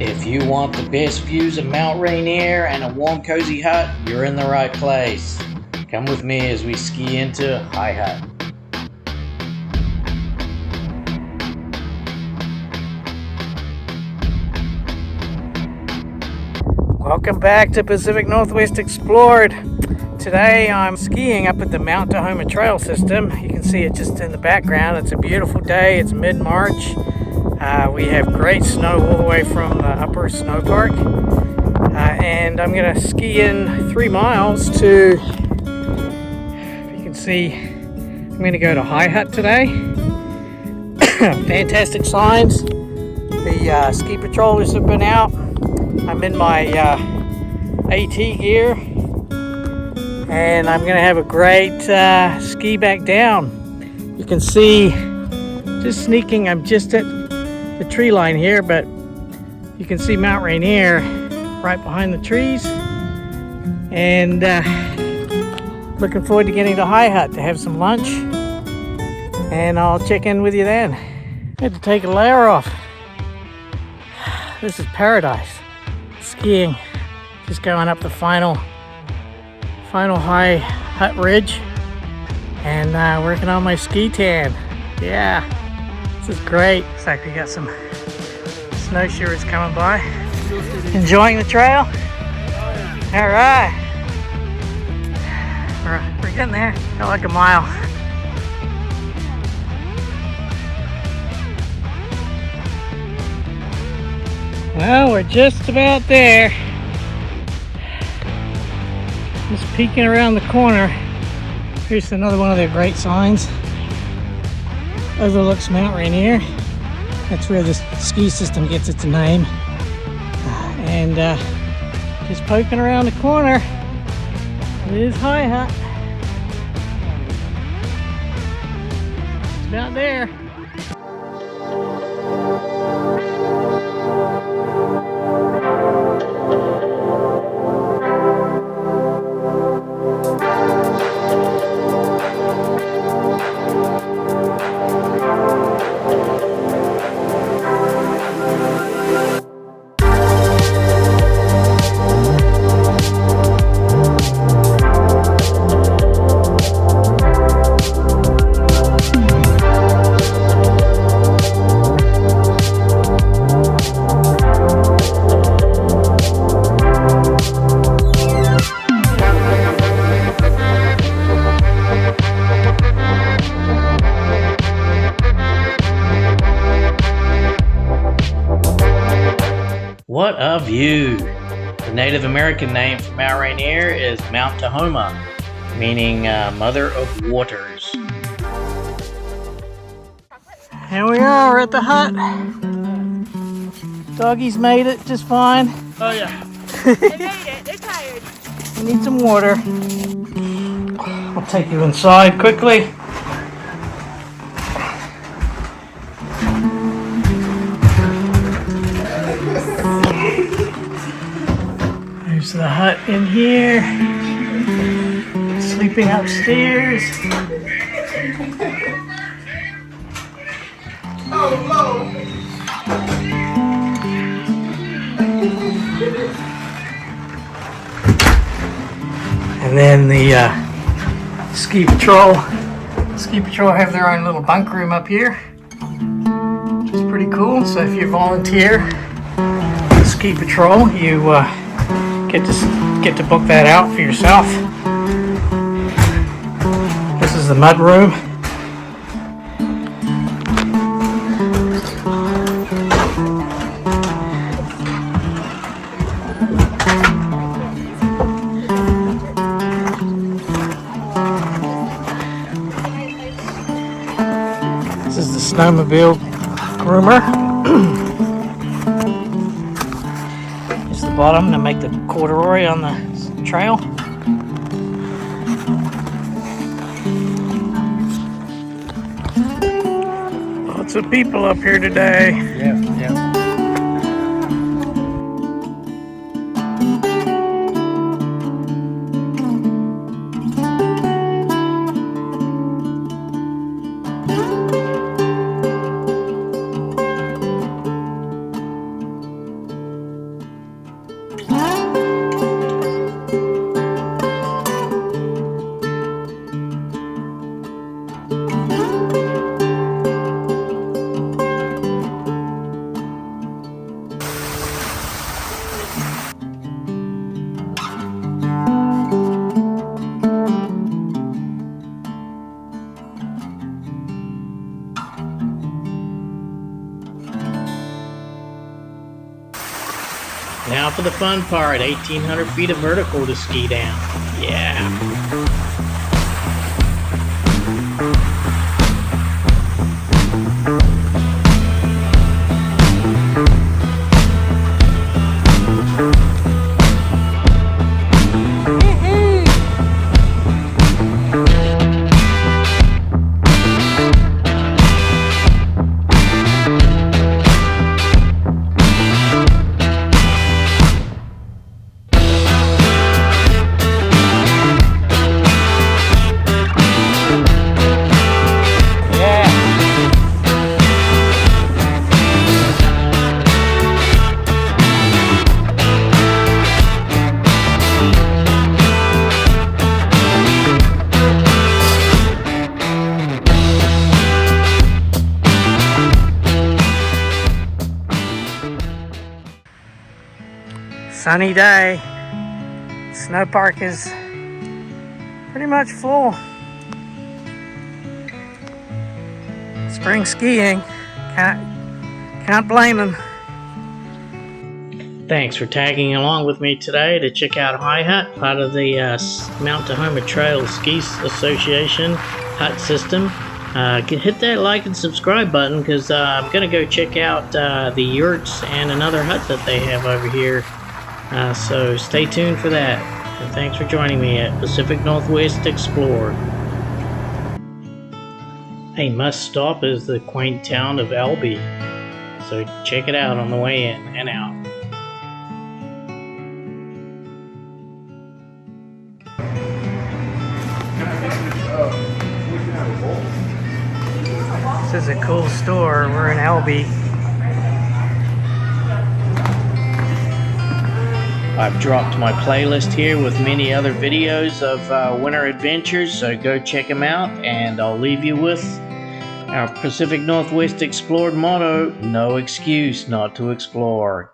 If you want the best views of Mount Rainier and a warm, cozy hut, you're in the right place. Come with me as we ski into High Hut. Welcome back to Pacific Northwest Explored. Today I'm skiing up at the Mount Tahoma Trails System. You can see it just in the background. It's a beautiful day. It's mid-March. We have great snow all the way from the upper snow park. And I'm going to ski in 3 miles to, if you can see, I'm going to go to High Hut today. Fantastic signs. The ski patrollers have been out. I'm in my AT gear. And I'm going to have a great ski back down. You can see, just sneaking, I'm just at the tree line here, but you can see Mount Rainier right behind the trees. And looking forward to getting to High Hut to have some lunch. And I'll check in with you then. I had to take a layer off. This is paradise. Skiing. Just going up the final High Hut ridge and working on my ski tan. Yeah, this is great. Looks like we got some snowshoers coming by. Enjoying the trail? All right. We're getting there. Got like a mile. Well, we're just about there. Just peeking around the corner. Here's another one of their great signs. Overlooks Mount Rainier. That's where the ski system gets its name. And just poking around the corner is High Hut. It's about there. What a view! The Native American name for Mount Rainier is Mount Tahoma, meaning Mother of Waters. Here we are at the hut. Doggies made it just fine. Oh yeah. They made it. They're tired. We need some water. I'll take you inside quickly. There's the hut in here. Sleeping upstairs. And then the ski patrol have their own little bunk room up here, which is pretty cool. So if you volunteer the ski patrol, you get to book that out for yourself. This is the mud room. This is the snowmobile groomer. Here's the bottom to make the corduroy on the trail. Lots of people up here today. Yeah. Now for the fun part, 1,800 feet of vertical to ski down. Yeah. Sunny day. Snow park is pretty much full. Spring skiing. Can't blame them. Thanks for tagging along with me today to check out High Hut, part of the Mount Tahoma Trails Association hut system. Hit that like and subscribe button because I'm going to go check out the yurts and another hut that they have over here. So stay tuned for that. And thanks for joining me at Pacific Northwest Explored. A must stop is the quaint town of Albee. So check it out on the way in and out. This is a cool store. We're in Albee. I've dropped my playlist here with many other videos of winter adventures, so go check them out, and I'll leave you with our Pacific Northwest Explored motto: no excuse not to explore.